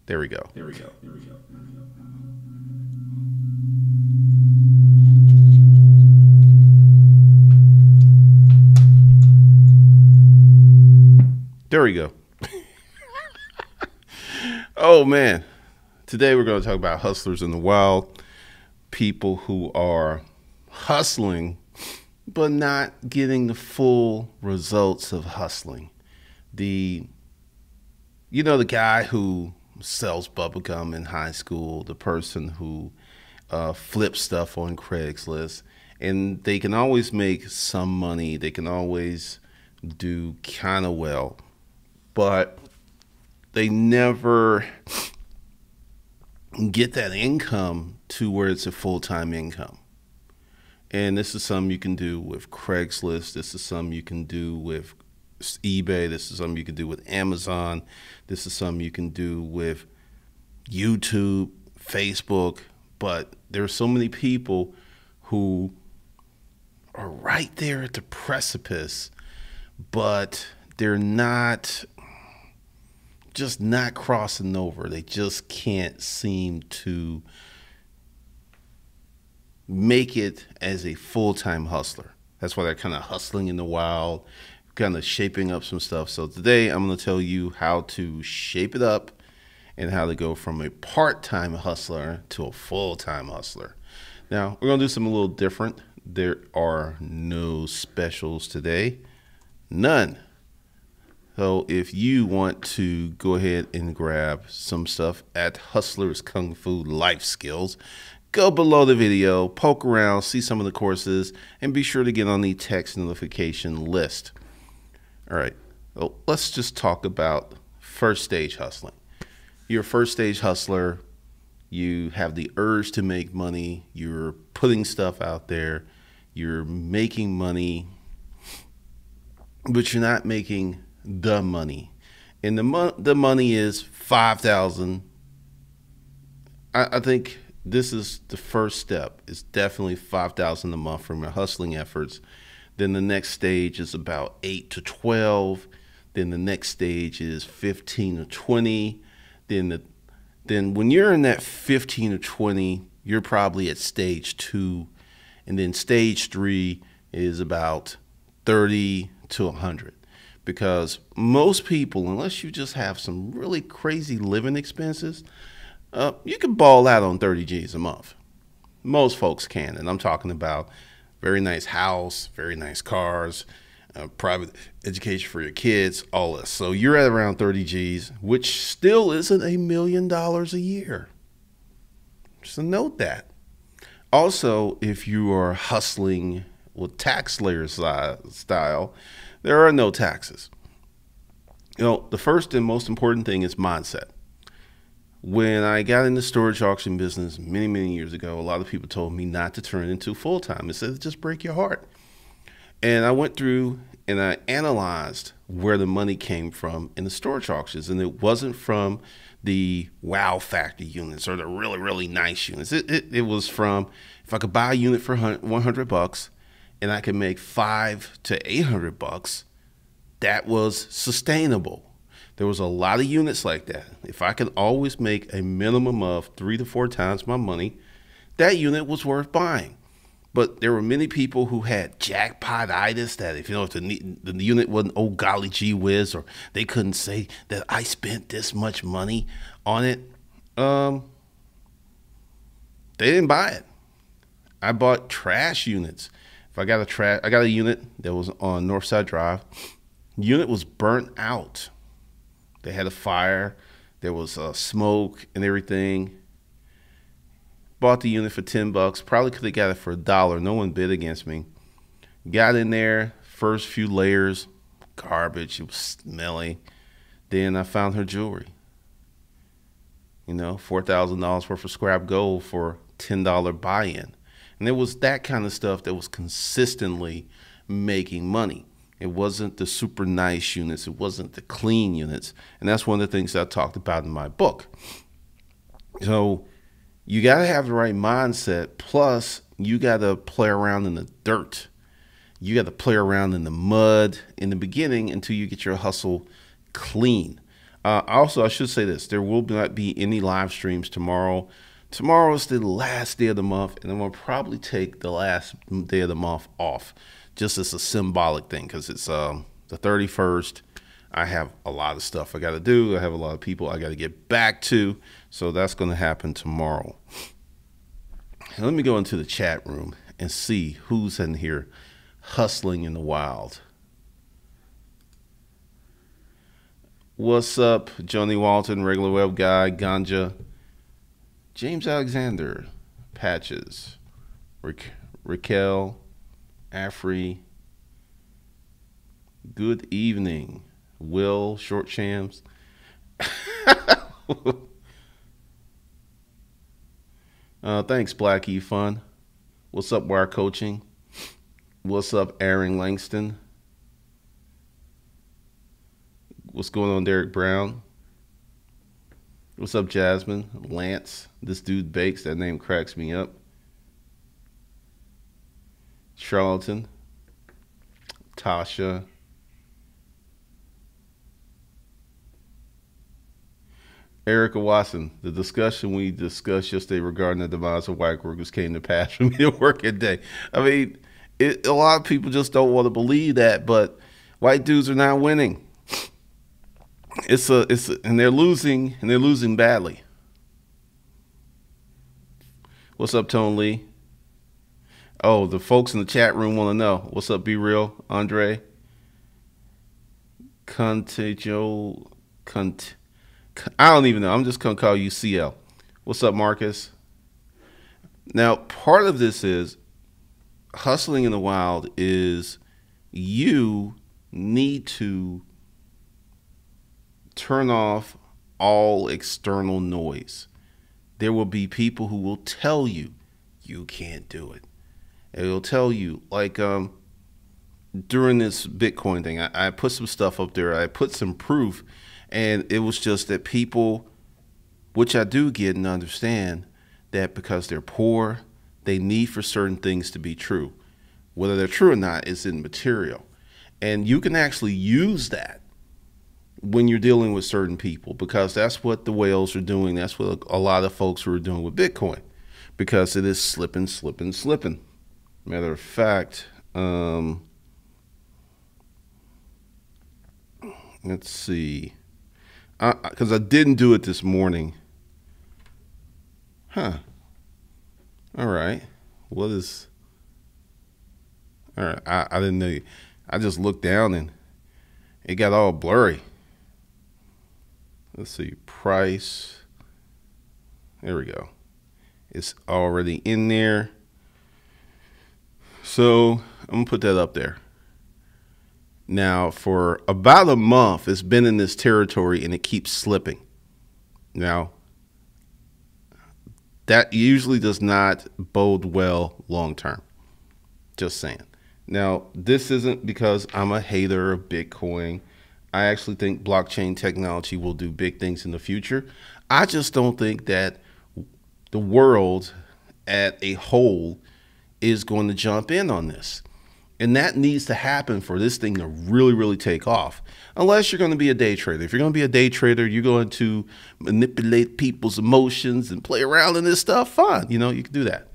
There we go. There we go. Oh man. Today we're going to talk about hustlers in the wild, people who are hustling but not getting the full results of hustling. The the guy who sells bubblegum in high school, the person who flips stuff on Craigslist, and they can always make some money. They can always do kind of well, but they never get that income to where it's a full-time income. And this is something you can do with Craigslist. This is something you can do with eBay. This is something you can do with Amazon. This is something you can do with YouTube, Facebook. But there are so many people who are right there at the precipice, but they're just not crossing over. They just can't seem to make it as a full-time hustler. That's why they're kind of hustling in the wild, kind of shaping up some stuff. So today I'm going to tell you how to shape it up and how to go from a part-time hustler to a full-time hustler. Now, we're going to do something a little different. There are no specials today. None. So if you want to go ahead and grab some stuff at Hustlers Kung Fu Life Skills, go below the video, poke around, see some of the courses, and be sure to get on the text notification list. All right, so let's just talk about first stage hustling. You're a first stage hustler. You have the urge to make money. You're putting stuff out there. You're making money, but you're not making the money. And the money is $5,000. I think this is the first step. It's definitely $5,000 a month from your hustling efforts. Then the next stage is about 8 to 12. Then the next stage is 15 to 20. Then when you're in that 15 to 20, you're probably at stage 2. And then stage 3 is about 30 to 100. Because most people, unless you just have some really crazy living expenses, you can ball out on 30 G's a month. Most folks can. And I'm talking about very nice house, very nice cars, private education for your kids, all this. So you're at around 30 G's, which still isn't $1 million a year. Just note that. Also, if you are hustling with tax layer style, there are no taxes. The first and most important thing is mindset. When I got in the storage auction business many, many years ago, a lot of people told me not to turn it into full-time. They said, just break your heart. And I went through and I analyzed where the money came from in the storage auctions. And it wasn't from the wow factor units or the really, really nice units. It was from, if I could buy a unit for $100 and I could make $500 to $800, that was sustainable. There was a lot of units like that. If I could always make a minimum of 3 to 4 times my money, that unit was worth buying. But there were many people who had jackpot-itis, that if the unit wasn't, oh golly gee whiz, or they couldn't say that I spent this much money on it, they didn't buy it. I bought trash units. If I got a unit that was on Northside Drive. Unit was burnt out. They had a fire. There was smoke and everything. Bought the unit for $10. Probably could have got it for $1. No one bid against me. Got in there. First few layers, garbage. It was smelly. Then I found her jewelry. $4,000 worth of scrap gold for $10 buy-in. And it was that kind of stuff that was consistently making money. It wasn't the super nice units. It wasn't the clean units. And that's one of the things that I talked about in my book. So you got to have the right mindset. Plus, you got to play around in the dirt. You got to play around in the mud in the beginning until you get your hustle clean. Also, I should say this: there will not be any live streams tomorrow. Tomorrow is the last day of the month, and I'm gonna probably take the last day of the month off, just as a symbolic thing, because it's the 31st. I have a lot of stuff I got to do. I have a lot of people I got to get back to, so that's going to happen tomorrow. Now, let me go into the chat room and see who's in here hustling in the wild. What's up, Johnny Walton, regular web guy, Ganja, James Alexander, Patches, Raquel, Afri, good evening, Will, Short Shams. Thanks, Blackie Fun. What's up, Wire Coaching? What's up, Aaron Langston? What's going on, Derek Brown? What's up, Jasmine? Lance. This dude bakes. That name cracks me up. Charlatan. Tasha. Erica Watson. The discussion we discussed yesterday regarding the demise of white workers came to pass for me to work a day. I mean, a lot of people just don't want to believe that, but white dudes are not winning. And they're losing badly. What's up, Tone Lee? Oh, the folks in the chat room want to know. What's up, Be Real, Andre? Contagio, I don't even know. I'm just gonna call you CL. What's up, Marcus? Now, part of this is hustling in the wild is you need to turn off all external noise. There will be people who will tell you you can't do it. It will tell you, like during this Bitcoin thing, I put some stuff up there. I put some proof, and it was just that people, which I do get and understand, that because they're poor, they need for certain things to be true. Whether they're true or not is immaterial. And you can actually use that when you're dealing with certain people, because that's what the whales are doing. That's what a lot of folks are doing with Bitcoin, because it is slipping. Matter of fact, let's see, because I didn't do it this morning. All right. What is? All right. I didn't know. I just looked down and it got all blurry. Let's see, price. There we go. It's already in there. So I'm gonna put that up there. Now, for about a month, it's been in this territory and it keeps slipping. Now, that usually does not bode well long term. Just saying. Now, this isn't because I'm a hater of Bitcoin. I actually think blockchain technology will do big things in the future. I just don't think that the world at a whole is going to jump in on this. And that needs to happen for this thing to really, really take off. Unless you're going to be a day trader. If you're going to be a day trader, you're going to manipulate people's emotions and play around in this stuff, fine. You know, you can do that.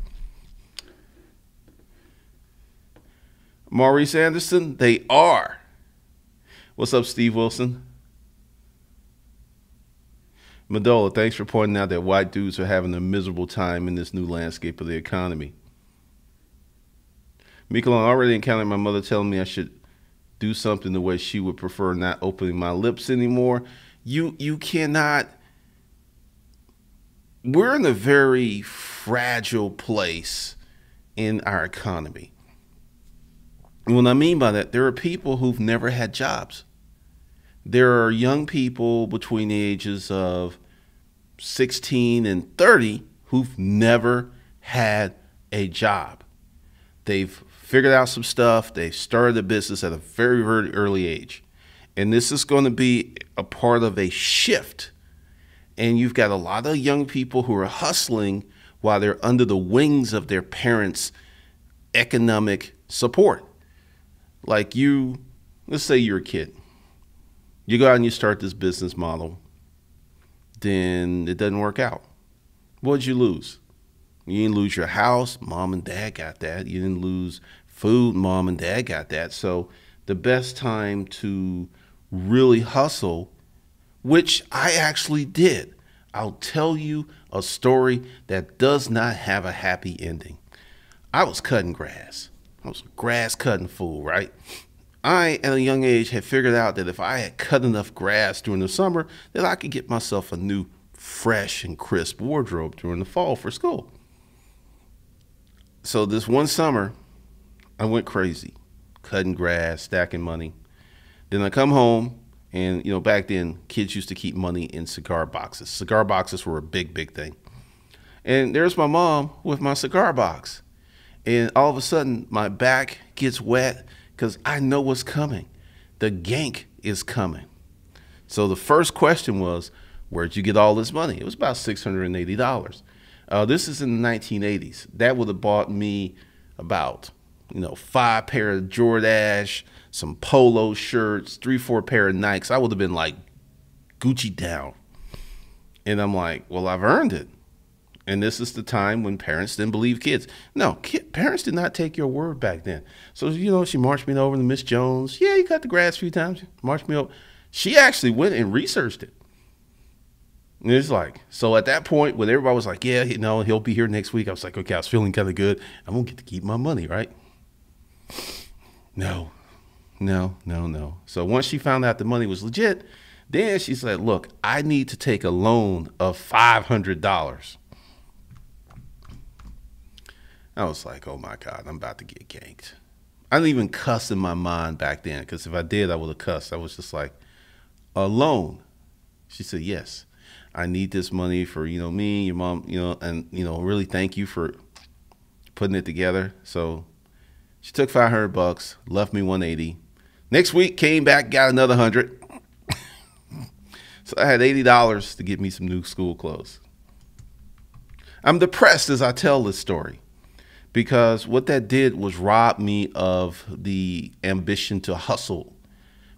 Maurice Anderson, they are. What's up, Steve Wilson? Madola, thanks for pointing out that white dudes are having a miserable time in this new landscape of the economy. Mikelon, already encountered my mother telling me I should do something the way she would prefer, not opening my lips anymore. You cannot. We're in a very fragile place in our economy. And what I mean by that, there are people who've never had jobs. There are young people between the ages of 16 and 30 who've never had a job. They've figured out some stuff. They've started a business at a very, very early age. And this is going to be a part of a shift. And you've got a lot of young people who are hustling while they're under the wings of their parents' economic support. Like you, let's say you're a kid. You go out and you start this business model. then it doesn't work out. What'd you lose? You didn't lose your house. Mom and dad got that. You didn't lose food. Mom and dad got that. So the best time to really hustle, which I actually did. I'll tell you a story that does not have a happy ending. I was cutting grass. I was a grass cutting fool, right? I, at a young age, had figured out that if I had cut enough grass during the summer, that I could get myself a new, fresh and crisp wardrobe during the fall for school. So this one summer, I went crazy, cutting grass, stacking money. Then I come home, and back then, kids used to keep money in cigar boxes. Cigar boxes were a big, big thing. And there's my mom with my cigar box. And all of a sudden, my back gets wet because I know what's coming. The gank is coming. So the first question was, where'd you get all this money? It was about $680. This is in the 1980s. That would have bought me about, 5 pair of Jordache, some polo shirts, 3-4 pair of Nikes. I would have been like Gucci down. And I'm like, well, I've earned it. And this is the time when parents didn't believe kids. No, parents did not take your word back then. So, she marched me over to Miss Jones. Yeah, you cut the grass a few times. Marched me over. She actually went and researched it. And it's like, so at that point, when everybody was like, yeah, he'll be here next week, I was like, okay, I was feeling kind of good. I'm going to get to keep my money, right? No. So once she found out the money was legit, then she said, look, I need to take a loan of $500. I was like, oh my God, I'm about to get ganked. I didn't even cuss in my mind back then, because if I did, I would have cussed. I was just like, a loan? She said, yes, I need this money for, me, your mom, and, really thank you for putting it together. So she took $500, left me $180. Next week, came back, got another $100. So I had $80 to get me some new school clothes. I'm depressed as I tell this story, because what that did was rob me of the ambition to hustle,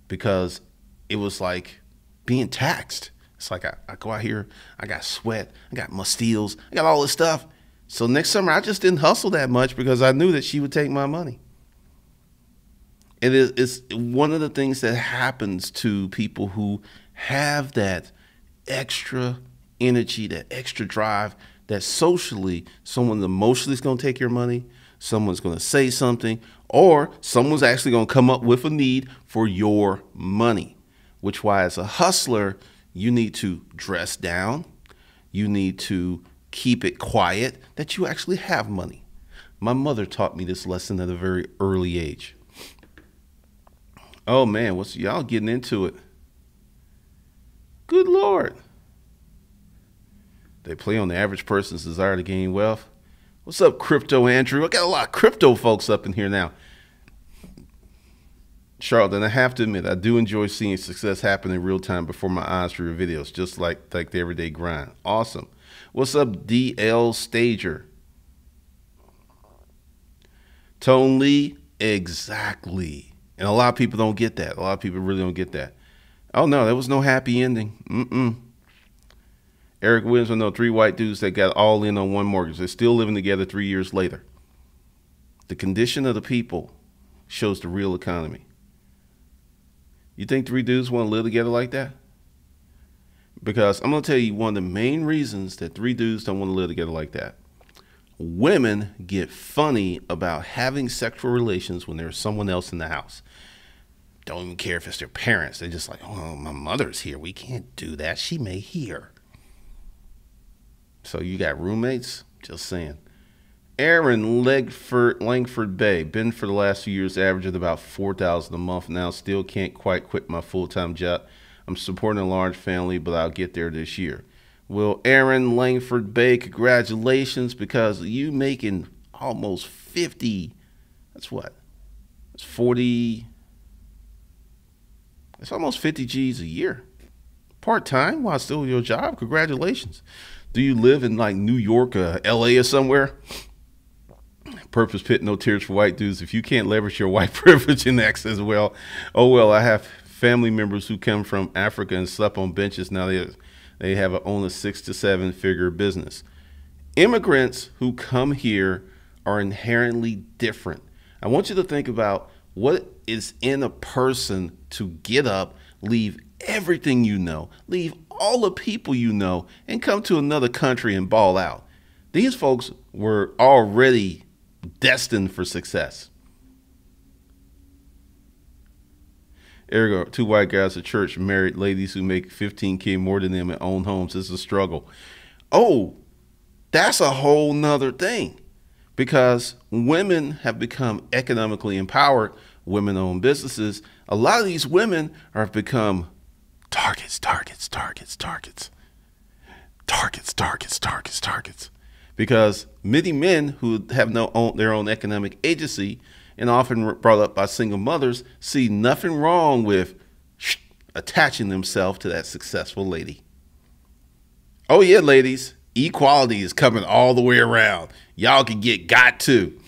because it was like being taxed. It's like I go out here, I got sweat, I got mustilles, I got all this stuff. So next summer, I just didn't hustle that much because I knew that she would take my money. And it's one of the things that happens to people who have that extra energy, that extra drive, that socially someone emotionally is going to take your money, someone's going to say something, or someone's actually going to come up with a need for your money. Which why as a hustler, you need to dress down. You need to keep it quiet that you actually have money. My mother taught me this lesson at a very early age. Oh man, what's y'all getting into it? Good Lord. They play on the average person's desire to gain wealth. What's up, Crypto Andrew? I got a lot of crypto folks up in here now. Charlotte, and I have to admit, I do enjoy seeing success happen in real time before my eyes through your videos, just like the everyday grind. Awesome. What's up, DL Stager? Tone Lee, exactly. And a lot of people don't get that. A lot of people really don't get that. Oh, no, there was no happy ending. Eric Williams, I know 3 white dudes that got all in on one mortgage. They're still living together 3 years later. The condition of the people shows the real economy. You think 3 dudes want to live together like that? Because I'm going to tell you one of the main reasons that 3 dudes don't want to live together like that. Women get funny about having sexual relations when there's someone else in the house. Don't even care if it's their parents. They're just like, oh, my mother's here. We can't do that. She may hear. So you got roommates? Just saying. Aaron Langford Bay, been for the last few years, averaging about $4,000 a month now. Still can't quite quit my full-time job. I'm supporting a large family, but I'll get there this year. Well, Aaron Langford Bay, congratulations, because you making almost 50. That's what? That's 40. That's almost 50 G's a year. Part-time while still with your job. Congratulations. Do you live in like New York, LA or somewhere? Purpose Pit, no tears for white dudes. If you can't leverage your white privilege and access well, oh well, I have family members who come from Africa and slept on benches. Now They have own a 6 to 7 figure business. Immigrants who come here are inherently different. I want you to think about what is in a person to get up, leave everything you know, leave all the people you know, and come to another country and ball out. These folks were already destined for success. Ergo, 2 white guys at church, married ladies who make 15K more than them and own homes. This is a struggle. Oh, that's a whole nother thing, because women have become economically empowered. Women own businesses. A lot of these women have become targets. Because many men who have their own economic agency and often brought up by single mothers see nothing wrong with attaching themselves to that successful lady. Oh yeah, ladies, equality is coming all the way around. Y'all can get got to.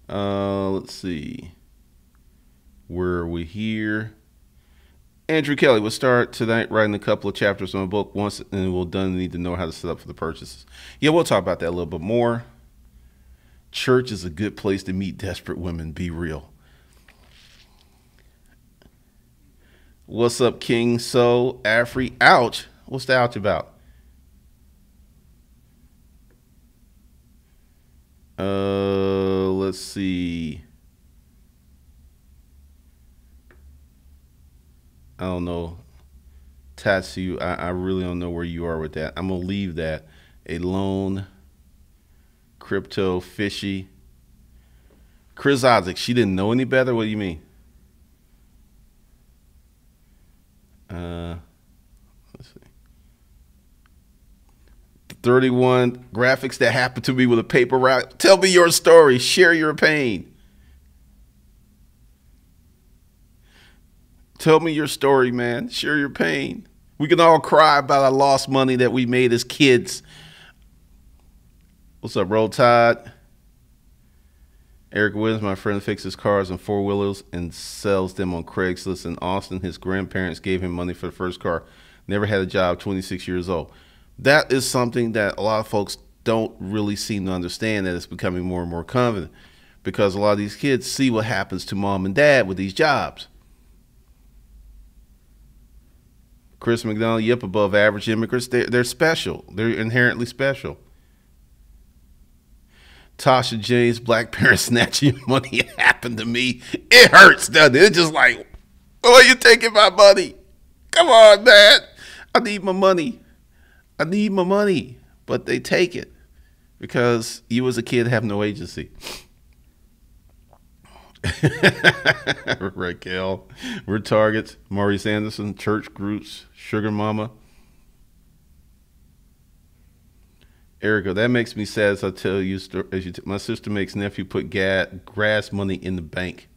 Let's see. Where are we here? Andrew Kelly will start tonight writing a couple of chapters on a book. Once and we're done, need to know how to set up for the purchases. Yeah, we'll talk about that a little bit more. Church is a good place to meet desperate women. Be real. What's up, King So Afri? Ouch. What's the ouch about? Let's see. I don't know. Tatsu, I really don't know where you are with that. I'm going to leave that alone. Crypto, fishy. Chris Isaac, she didn't know any better? What do you mean? Let's see. 31 graphics that happened to me with a paper route. Tell me your story. Share your pain. Tell me your story, man. Share your pain. We can all cry about our lost money that we made as kids. What's up, Roll Tide? Eric Williams, my friend, fixes cars and four-wheelers and sells them on Craigslist in Austin. His grandparents gave him money for the first car. Never had a job, 26 years old. That is something that a lot of folks don't really seem to understand, that it's becoming more and more common, because a lot of these kids see what happens to mom and dad with these jobs. Chris McDonald, yep, above average immigrants. They're special. They're inherently special. Tasha James, black parents snatching your money. It happened to me. It hurts, doesn't it? It's just like, oh, you taking my money. Come on, man. I need my money. I need my money. But they take it because you as a kid have no agency. Raquel, we're targets. Maurice Anderson, church groups, Sugar Mama. Erica, that makes me sad as I tell you. My sister makes nephew put grass money in the bank.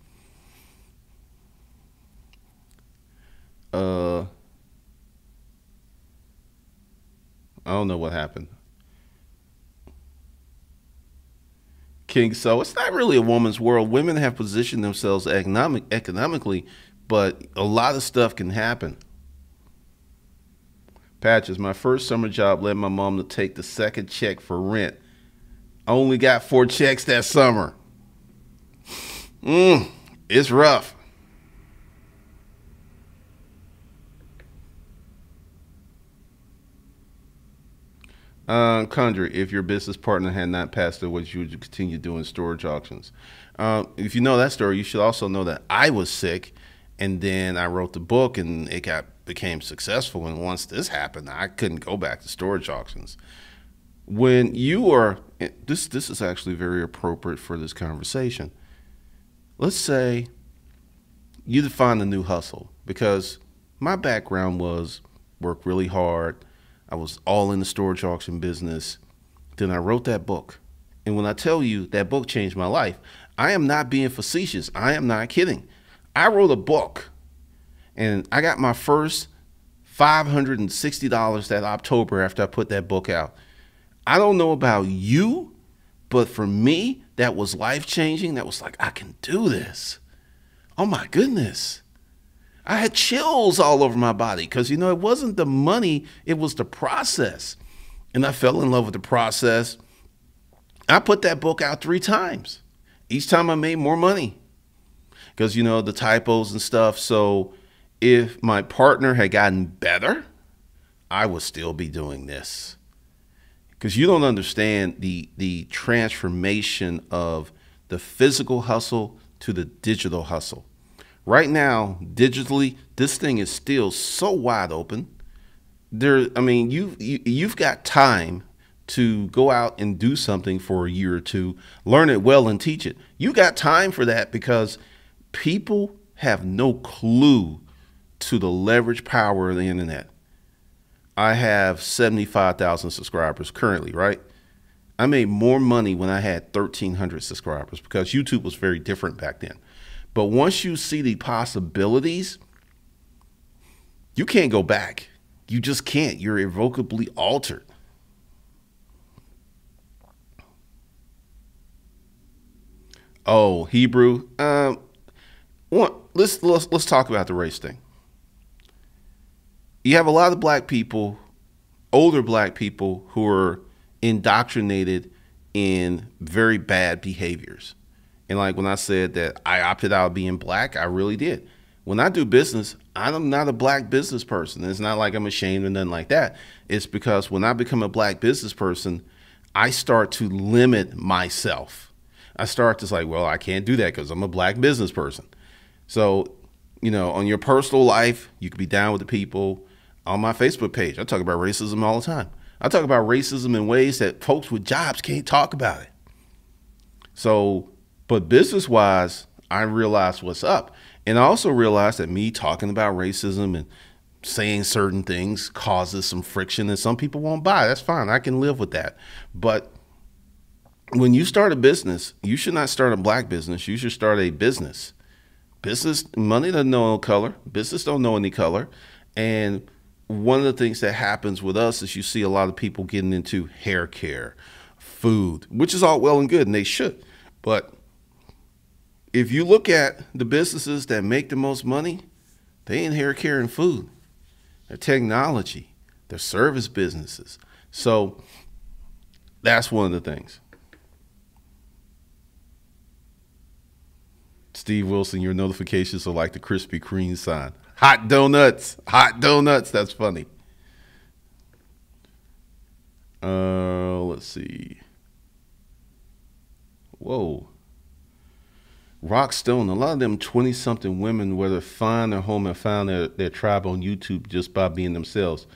I don't know what happened. King, so it's not really a woman's world. Women have positioned themselves economically, but a lot of stuff can happen. Patches, my first summer job led my mom to take the second check for rent. I only got 4 checks that summer. It's rough. Condra, if your business partner had not passed away, would you continue doing storage auctions? If you know that story, you should also know that I was sick, and then I wrote the book, and it became successful. And once this happened, I couldn't go back to storage auctions. When you are, this is actually very appropriate for this conversation. Let's say you define a new hustle, because my background was work really hard. I was all in the storage auction business. Then I wrote that book. And when I tell you that book changed my life, I am not being facetious. I am not kidding. I wrote a book, and I got my first $560 that October after I put that book out. I don't know about you, but for me, that was life-changing. That was like, I can do this. Oh my goodness. I had chills all over my body because, it wasn't the money, it was the process. And I fell in love with the process. I put that book out 3 times. Each time I made more money because, the typos and stuff. So if my partner had gotten better, I would still be doing this. Because you don't understand the transformation of the physical hustle to the digital hustle. Right now, digitally, this thing is still so wide open. You've got time to go out and do something for a year or two, learn it well and teach it. You got time for that because people have no clue to the leverage power of the internet. I have 75,000 subscribers currently, right? I made more money when I had 1,300 subscribers because YouTube was very different back then. But once you see the possibilities, you can't go back. You just can't. You're irrevocably altered. Oh, Hebrew. Let's talk about the race thing. You have a lot of black people, older black people, who are indoctrinated in very bad behaviors. And like when I said that I opted out of being black, I really did. When I do business, I'm not a black business person. It's not like I'm ashamed or nothing like that. It's because when I become a black business person, I start to limit myself. I start to say, well, I can't do that because I'm a black business person. So, on your personal life, you could be down with the people. On my Facebook page, I talk about racism all the time. I talk about racism in ways that folks with jobs can't talk about it. So, but business-wise, I realized what's up. And I also realized that me talking about racism and saying certain things causes some friction and some people won't buy. That's fine. I can live with that. But when you start a business, you should not start a black business. You should start a business. Business, money doesn't know no color. Business don't know any color. And one of the things that happens with us is you see a lot of people getting into hair care, food, which is all well and good, and they should. But if you look at the businesses that make the most money, they ain't hair care and food. They're technology. They're service businesses. So that's one of the things. Steve Wilson, your notifications are like the Krispy Kreme sign. Hot donuts. Hot donuts. That's funny. Let's see. Whoa. Rock Stone. A lot of them 20-something women, whether find their home and found their tribe on YouTube just by being themselves.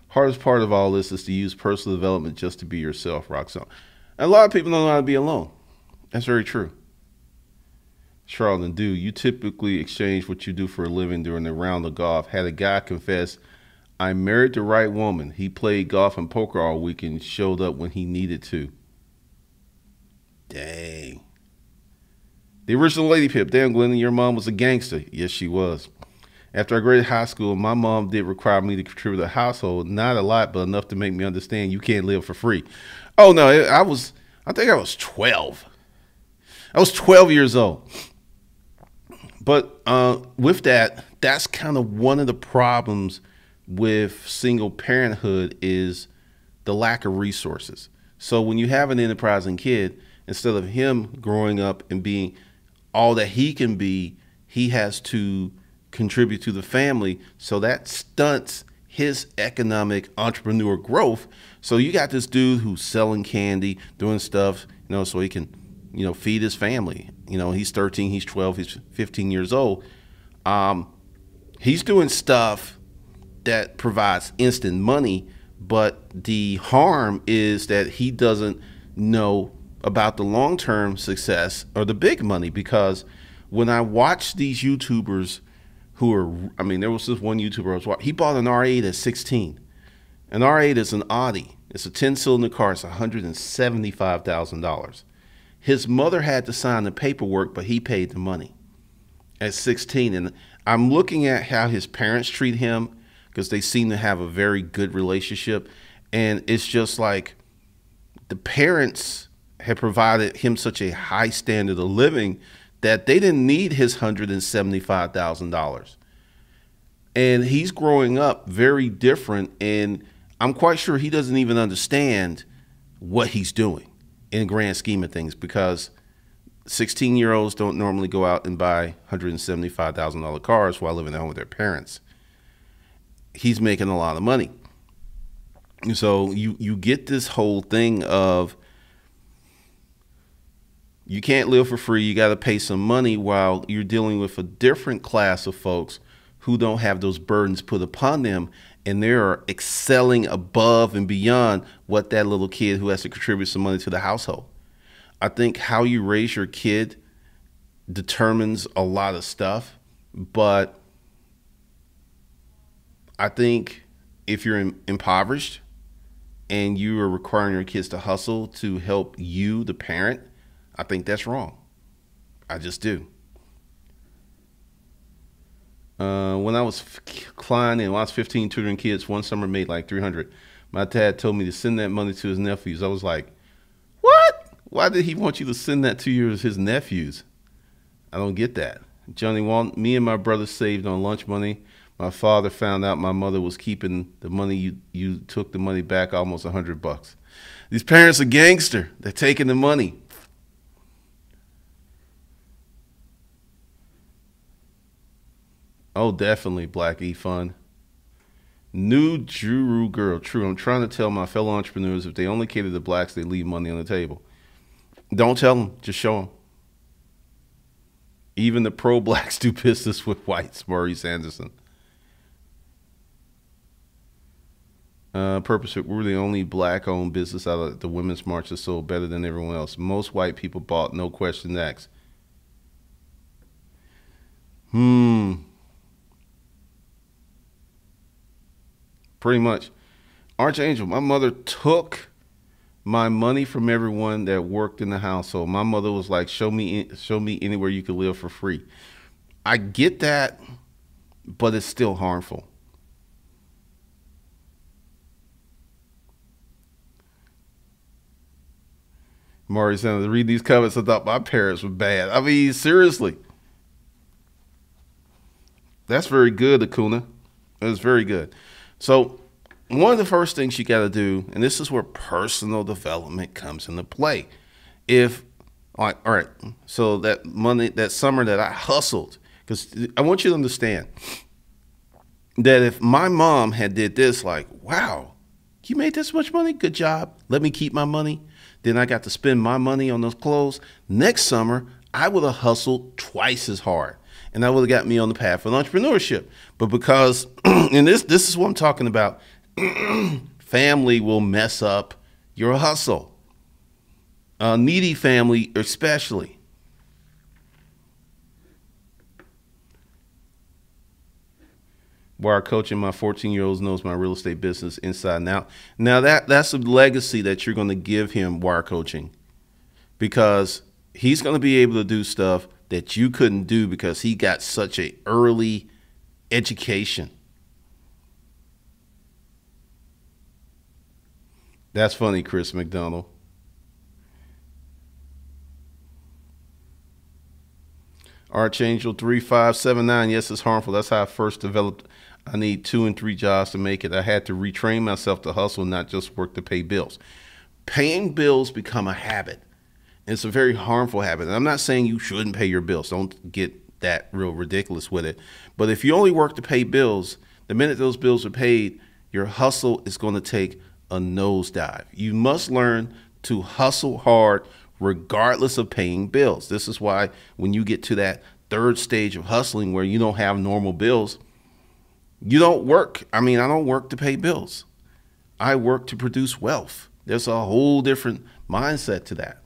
Hardest part of all this is to use personal development just to be yourself, Rock Stone. And a lot of people don't know how to be alone. That's very true. Charlton, dude, you typically exchange what you do for a living during the round of golf. Had a guy confess, I married the right woman. He played golf and poker all week and showed up when he needed to. Dang. The original Lady Pip. Damn, Glenn, your mom was a gangster. Yes, she was. After I graduated high school, my mom did require me to contribute to the household. Not a lot, but enough to make me understand you can't live for free. Oh, no, I think I was 12. I was 12 years old. But with that, that's kind of one of the problems with single parenthood is the lack of resources. So when you have an enterprising kid, instead of him growing up and being all that he can be, he has to contribute to the family. So that stunts his economic entrepreneur growth. So you got this dude who's selling candy, doing stuff, so he can, feed his family. He's 13, he's 12, he's 15 years old. He's doing stuff that provides instant money, but the harm is that he doesn't know about the long-term success or the big money. Because when I watch these YouTubers who are, there was this one YouTuber I was watching, he bought an R8 at 16. An R8 is an Audi. It's a 10-cylinder car. It's $175,000. His mother had to sign the paperwork, but he paid the money at 16. And I'm looking at how his parents treat him because they seem to have a very good relationship. And it's just like the parents had provided him such a high standard of living that they didn't need his $175,000. And he's growing up very different. And I'm quite sure he doesn't even understand what he's doing in the grand scheme of things, because 16-year-olds don't normally go out and buy $175,000 cars while living at home with their parents. He's making a lot of money. So you get this whole thing of you can't live for free. You got to pay some money, while you're dealing with a different class of folks who don't have those burdens put upon them, and they're excelling above and beyond what that little kid who has to contribute some money to the household. I think how you raise your kid determines a lot of stuff, but I think if you're impoverished and you are requiring your kids to hustle to help you, the parent, I think that's wrong. I just do. When I was climbing and when I was 15 tutoring kids, one summer made like 300. My dad told me to send that money to his nephews. I was like, what? Why did he want you to send that to his nephews? I don't get that. Johnny Walton, me and my brother saved on lunch money. My father found out my mother was keeping the money. You took the money back, almost $100. These parents are gangster. They're taking the money. Oh, definitely, Black E Fun. New Juru girl. True. I'm trying to tell my fellow entrepreneurs, if they only cater to blacks, they leave money on the table. Don't tell them. Just show them. Even the pro-blacks do business with whites, Maurice Anderson. Purpose, we're the only black-owned business out of the Women's March that sold better than everyone else. Most white people bought, no question asked. Pretty much. Archangel, my mother took my money from everyone that worked in the household. My mother was like, show me anywhere you could live for free. I get that, but it's still harmful. Maury said, to read these comments, I thought my parents were bad. I mean, seriously. That's very good, Acuna. That's very good. So one of the first things you got to do, and this is where personal development comes into play. If, all right, so that money, that summer that I hustled, because I want you to understand that if my mom had did this, like, wow, you made this much money, good job, let me keep my money, then I got to spend my money on those clothes. Next summer, I would have hustled twice as hard, and that would have got me on the path of entrepreneurship. But because, and this is what I'm talking about, family will mess up your hustle. Needy family especially. Wire coaching, my 14-year-old knows my real estate business inside and out. Now that's a legacy that you're going to give him, wire coaching, because he's going to be able to do stuff that you couldn't do because he got such a early education. That's funny, Chris McDonald. Archangel 3579. Yes, it's harmful. That's how I first developed. I need 2 and 3 jobs to make it. I had to retrain myself to hustle, not just work to pay bills. Paying bills become a habit. It's a very harmful habit. And I'm not saying you shouldn't pay your bills. Don't get that real ridiculous with it. But if you only work to pay bills, the minute those bills are paid, your hustle is going to take a nosedive. You must learn to hustle hard regardless of paying bills. This is why when you get to that third stage of hustling where you don't have normal bills, you don't work. I mean, I don't work to pay bills. I work to produce wealth. There's a whole different mindset to that.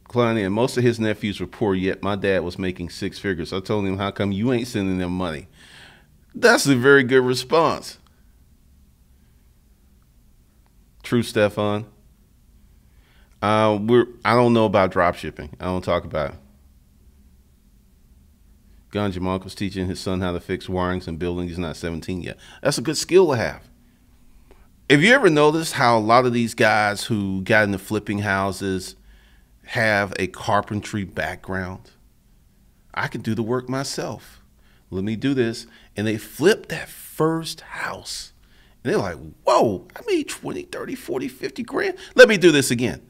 Klein, and most of his nephews were poor, yet my dad was making 6 figures. I told him, how come you ain't sending them money? That's a very good response. True, Stefan. I don't know about drop shipping. I don't talk about it. Ganja Monk was teaching his son how to fix wirings and buildings. He's not 17 yet. That's a good skill to have. Have you ever noticed how a lot of these guys who got into flipping houses have a carpentry background? I can do the work myself. Let me do this. And they flipped that first house. And they're like, whoa, I made 20, 30, 40, 50 grand. Let me do this again.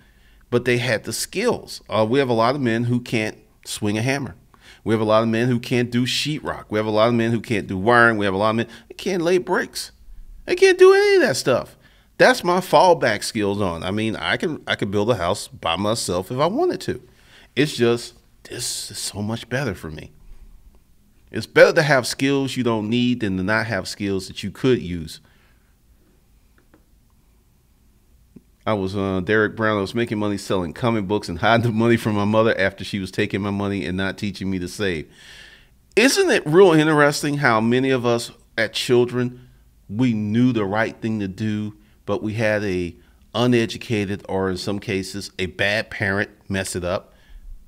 But they had the skills. We have a lot of men who can't swing a hammer. We have a lot of men who can't do sheetrock. We have a lot of men who can't do wiring. We have a lot of men who can't lay bricks. They can't do any of that stuff. That's my fallback skills on. I mean, I could build a house by myself if I wanted to. It's just, this is so much better for me. It's better to have skills you don't need than to not have skills that you could use. I was Derek Brown. I was making money selling comic books and hiding the money from my mother after she was taking my money and not teaching me to save. Isn't it real interesting how many of us as children, we knew the right thing to do, but we had a uneducated, or in some cases, a bad parent mess it up?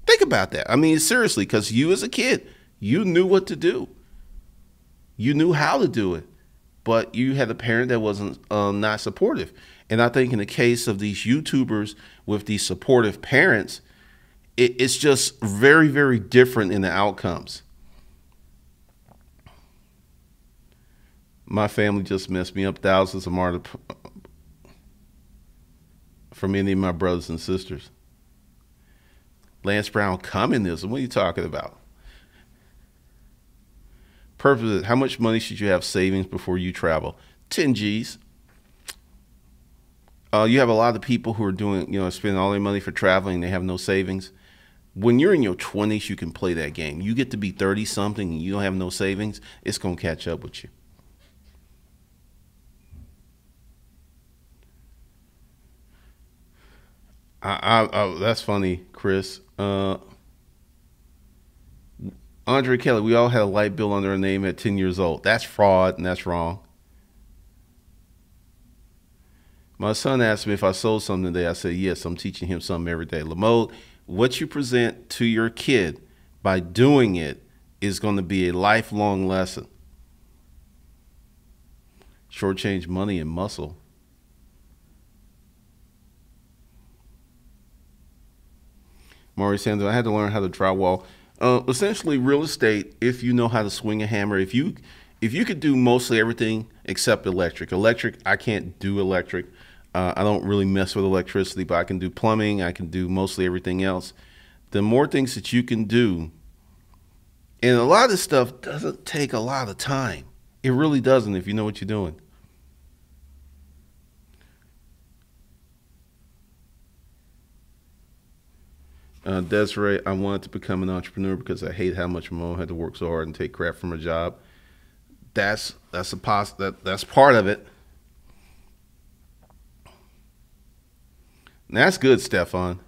Think about that. I mean, seriously, because you as a kid, you knew what to do. You knew how to do it, but you had a parent that wasn't not supportive. And I think in the case of these YouTubers with these supportive parents, it's just very, very different in the outcomes. My family just messed me up. Thousands of martyrs from any of my brothers and sisters. Lance Brown, communism? What are you talking about? Purpose: how much money should you have savings before you travel? 10 G's. You have a lot of people who are doing, spending all their money for traveling. They have no savings. When you're in your 20s, you can play that game. You get to be 30 something and you don't have no savings, it's going to catch up with you. That's funny, Chris. Andre Kelly, we all had a light bill under our name at 10 years old. That's fraud, and that's wrong. My son asked me if I sold something today. I said, yes, I'm teaching him something every day. Lamode, what you present to your kid by doing it is going to be a lifelong lesson. Shortchange money and muscle. Maury Sanders, I had to learn how to drywall. Essentially, real estate, if you know how to swing a hammer, if you could do mostly everything except electric. Electric, I can't do electric. I don't really mess with electricity, but I can do plumbing. I can do mostly everything else. The more things that you can do, and a lot of this stuff doesn't take a lot of time. It really doesn't if you know what you're doing. Desiree, I wanted to become an entrepreneur because I hate how much my mom had to work so hard and take crap from her job. That's part of it. And that's good, Stefan.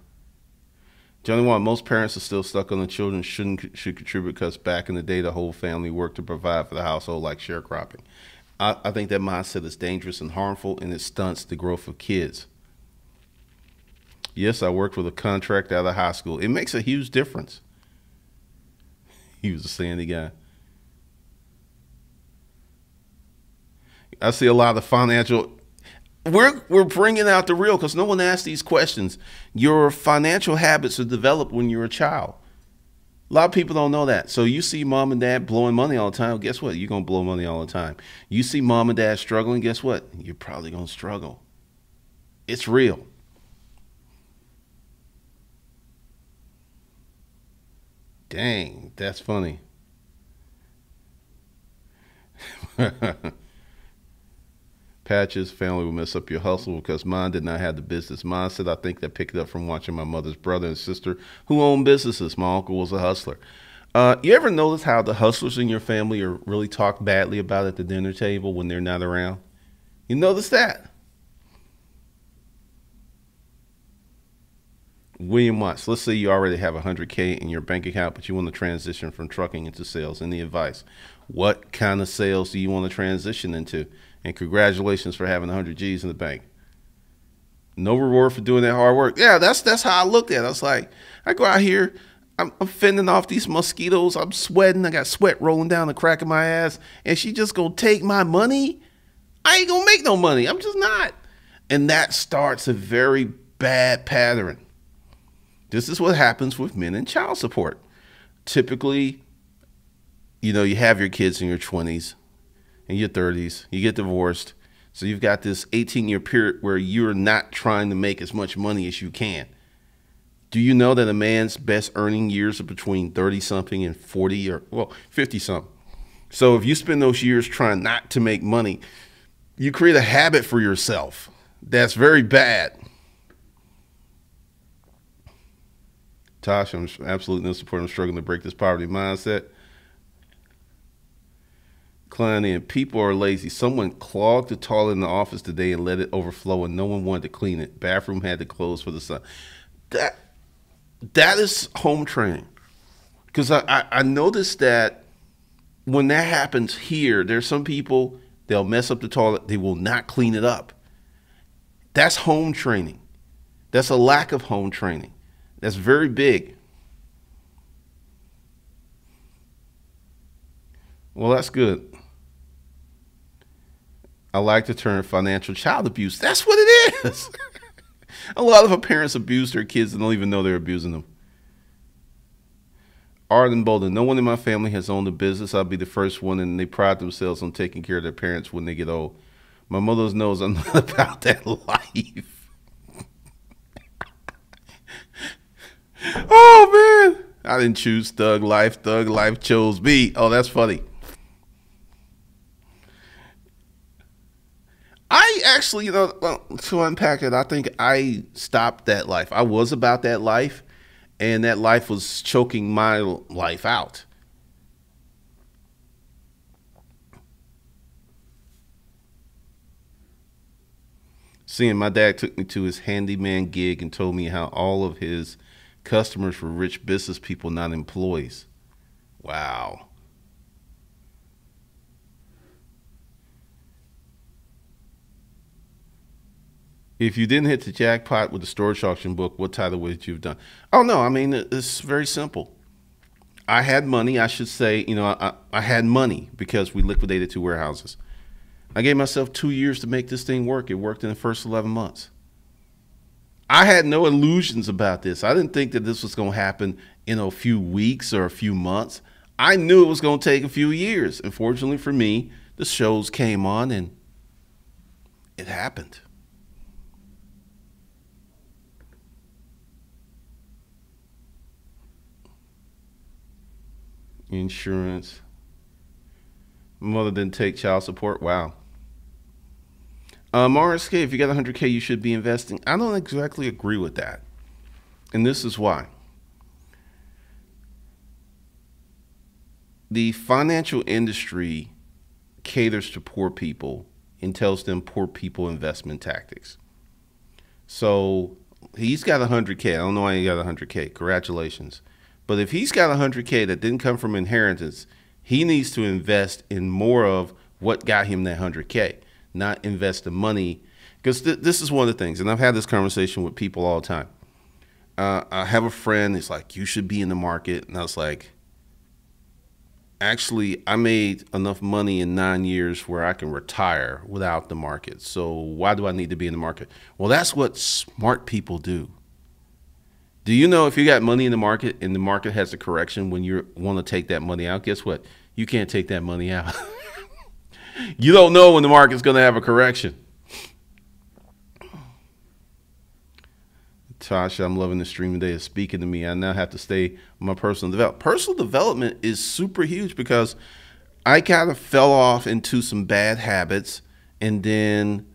Johnny Watt, most parents are still stuck on the children should contribute because back in the day the whole family worked to provide for the household, like sharecropping. I think that mindset is dangerous and harmful, and it stunts the growth of kids. Yes, I worked with a contract out of high school. It makes a huge difference. He was a sandy guy. I see a lot of financial. We're bringing out the real because no one asks these questions. Your financial habits are developed when you're a child. A lot of people don't know that. So you see mom and dad blowing money all the time. Guess what? You're going to blow money all the time. You see mom and dad struggling. Guess what? You're probably going to struggle. It's real. Dang, that's funny. Patches, family will mess up your hustle because mine did not have the business mindset. I think I picked it up from watching my mother's brother and sister who owned businesses. My uncle was a hustler. You ever notice how the hustlers in your family are really talked badly about at the dinner table when they're not around? You notice that? William Watts, let's say you already have $100K in your bank account, but you want to transition from trucking into sales. Any advice? What kind of sales do you want to transition into? And congratulations for having 100 G's in the bank. No reward for doing that hard work. Yeah, that's how I looked at it. I was like, I go out here, I'm fending off these mosquitoes. I'm sweating. I got sweat rolling down the crack of my ass. And she just gonna take my money? I ain't gonna make no money. I'm just not. And that starts a very bad pattern. This is what happens with men in child support. typically, you have your kids in your 20s and your 30s, you get divorced. So you've got this 18-year period where you're not trying to make as much money as you can. Do you know that a man's best earning years are between 30 something and 40 or, well, 50 something? So if you spend those years trying not to make money, you create a habit for yourself that's very bad. Tosh, I'm absolutely no support. I'm struggling to break this poverty mindset. Klein in, people are lazy. Someone clogged the toilet in the office today and let it overflow, and no one wanted to clean it. Bathroom had to close for the sun. That is home training. Because I noticed that when that happens here, there's some people, they'll mess up the toilet. They will not clean it up. That's home training. That's a lack of home training. That's very big. Well, that's good. I like the term financial child abuse. That's what it is. A lot of our parents abuse their kids and don't even know they're abusing them. Arden Bolden, no one in my family has owned a business. I'll be the first one, and they pride themselves on taking care of their parents when they get old. My mother knows I'm not about that life. Oh, man. I didn't choose thug life. Thug life chose me. Oh, that's funny. I actually, to unpack it, I think I stopped that life. I was about that life, and that life was choking my life out. Seeing my dad took me to his handyman gig and told me how all of his customers were rich business people, not employees. Wow. If you didn't hit the jackpot with the storage auction book, what title would you have done? Oh, no, I mean, it's very simple. I had money. I should say, I had money because we liquidated 2 warehouses. I gave myself 2 years to make this thing work. It worked in the first 11 months. I had no illusions about this. I didn't think that this was going to happen in a few weeks or a few months. I knew it was going to take a few years. Unfortunately for me, the shows came on and it happened. Insurance. My mother didn't take child support. Wow. Morris K, if you got 100K, you should be investing. I don't exactly agree with that. And this is why. The financial industry caters to poor people and tells them poor people investment tactics. So he's got 100K. I don't know why he got 100K. Congratulations. But if he's got 100K that didn't come from inheritance, he needs to invest in more of what got him that 100K, not invest the money. Because this is one of the things, and I've had this conversation with people all the time. I have a friend, it's like, you should be in the market. And I was like, actually, I made enough money in 9 years where I can retire without the market. So why do I need to be in the market? Well, that's what smart people do. Do you know if you got money in the market and the market has a correction when you want to take that money out, guess what? You can't take that money out. You don't know when the market's going to have a correction. Tasha, I'm loving the stream today. It's speaking to me. I now have to stay on my personal development. Personal development is super huge because I kind of fell off into some bad habits, and then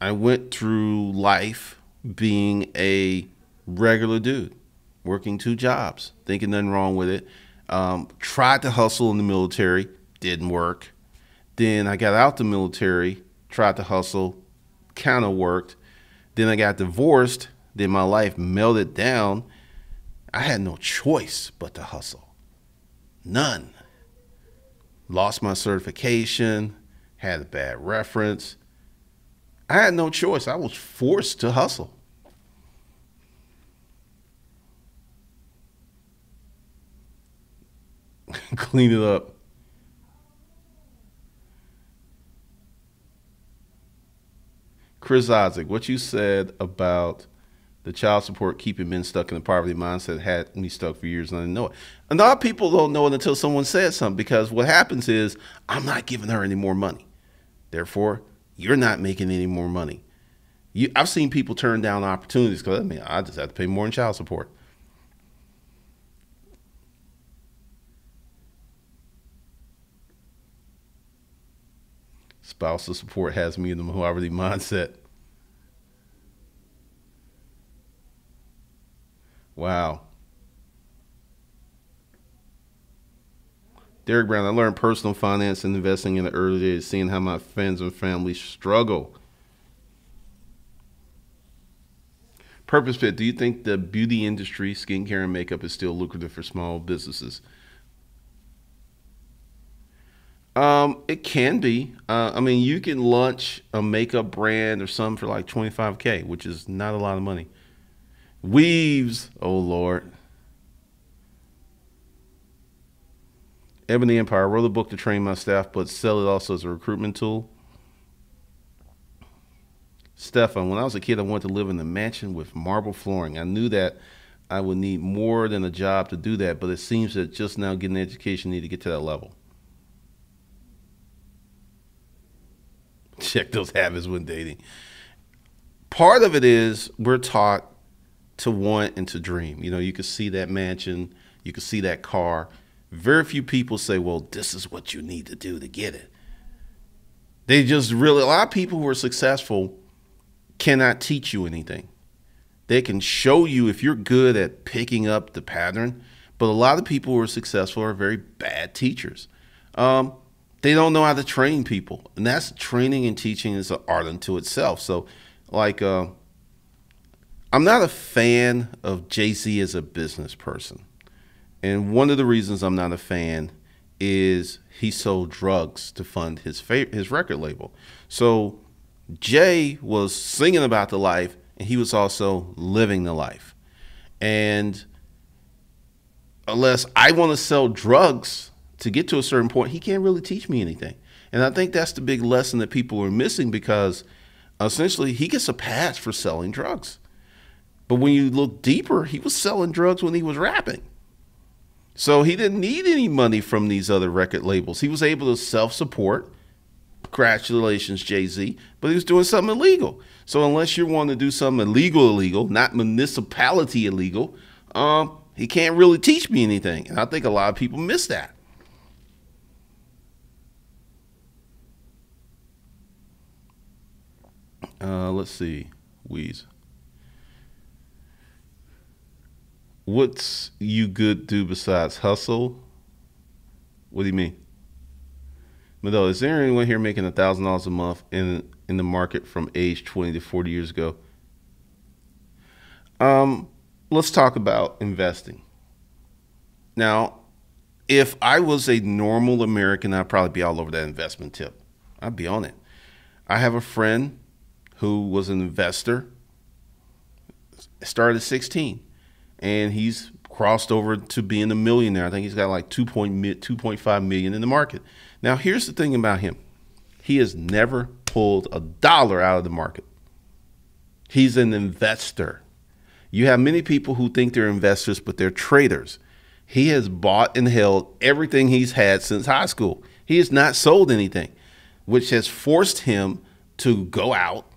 I went through life being a regular dude, working 2 jobs, thinking nothing wrong with it. Tried to hustle in the military, didn't work. Then I got out the military, tried to hustle, kind of worked. Then I got divorced. Then my life melted down. I had no choice but to hustle. None. Lost my certification, had a bad reference. I had no choice. I was forced to hustle. Clean it up. Chris Isaac, what you said about The child support keeping men stuck in the poverty mindset had me stuck for years and I didn't know it. And a lot of people don't know it until someone says something, because what happens is, I'm not giving her any more money. Therefore, you're not making any more money. I've seen people turn down opportunities because, I just have to pay more in child support. Spousal support has me in the poverty mindset. Wow. Derek Brown, I learned personal finance and investing in the early days, seeing how my friends and family struggle. Purpose Fit, do you think the beauty industry, skincare and makeup, is still lucrative for small businesses? It can be. You can launch a makeup brand or something for like 25K, which is not a lot of money. Weaves, oh Lord. Ebony Empire, I wrote a book to train my staff, but sell it also as a recruitment tool. Stefan, when I was a kid, I wanted to live in a mansion with marble flooring. I knew that I would need more than a job to do that, but it seems that just now getting an education need to get to that level. Check those habits when dating. Part of it is we're taught to want and to dream. You can see that mansion, you can see that car. Very few people say, well, this is what you need to do to get it. They just really, a lot of people who are successful cannot teach you anything. They can show you if you're good at picking up the pattern, but a lot of people who are successful are very bad teachers. They don't know how to train people, and that's training and teaching is an art unto itself. So, I'm not a fan of Jay-Z as a business person. And one of the reasons I'm not a fan is he sold drugs to fund his record label. So Jay was singing about the life, and he was also living the life. And unless I want to sell drugs to get to a certain point, he can't really teach me anything. And I think that's the big lesson that people are missing, because essentially he gets a pass for selling drugs. But when you look deeper, he was selling drugs when he was rapping. So he didn't need any money from these other record labels. He was able to self-support. Congratulations, Jay-Z. But he was doing something illegal. So unless you want to do something illegal, not municipality illegal, he can't really teach me anything. And I think a lot of people miss that. Let's see. Wheeze. What's you good do besides hustle? What do you mean? Mado, is there anyone here making $1,000 a month in the market from age 20 to 40 years ago? Let's talk about investing. Now, if I was a normal American, I'd probably be all over that investment tip. I'd be on it. I have a friend who was an investor, started at 16. And he's crossed over to being a millionaire. I think he's got like 2.5 million in the market. Now, here's the thing about him. He has never pulled a dollar out of the market. He's an investor. You have many people who think they're investors, but they're traders. He has bought and held everything he's had since high school. He has not sold anything, which has forced him to go out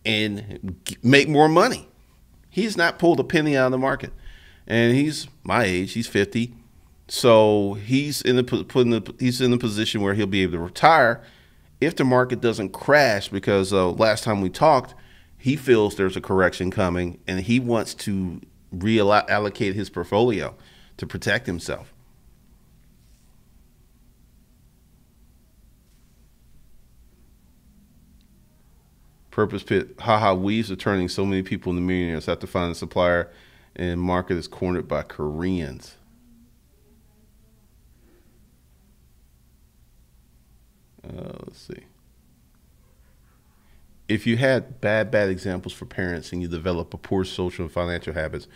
and make more money. He's not pulled a penny out of the market. And he's my age, he's 50. So he's in a position where he'll be able to retire if the market doesn't crash, because last time we talked, he feels there's a correction coming and he wants to reallocate his portfolio to protect himself. Purpose Pit, haha, weaves are turning so many people into millionaires. Have to find a supplier, and market is cornered by Koreans. Let's see. If you had bad examples for parents and you develop a poor social and financial habits,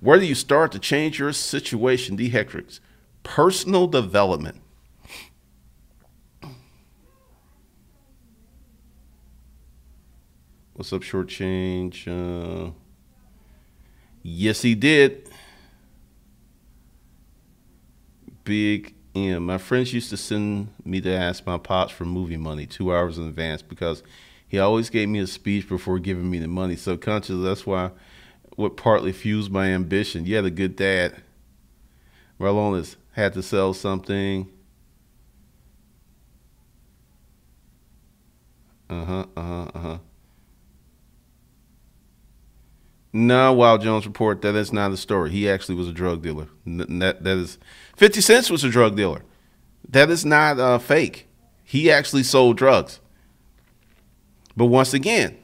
where do you start to change your situation? D. Hectrix, personal development. What's up, short change? Yes, he did. Big M. My friends used to send me to ask my pops for movie money 2 hours in advance because he always gave me a speech before giving me the money. Subconsciously, that's why what partly fused my ambition. You had a good dad. Marlonis had to sell something. Uh huh. No, Wild Jones report that is not a story. He actually was a drug dealer. That is 50 Cent was a drug dealer. That is not fake. He actually sold drugs. But once again,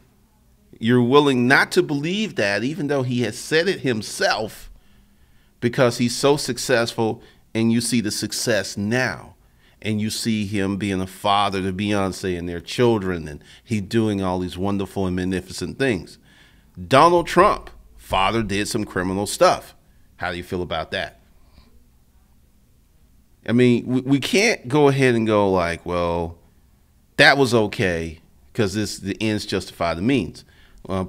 you're willing not to believe that, even though he has said it himself, because he's so successful, and you see the success now, and you see him being a father to Beyonce and their children, and he's doing all these wonderful and magnificent things. Donald Trump, father did some criminal stuff. How do you feel about that? I mean, we can't go ahead and go like, well, that was okay because the ends justify the means.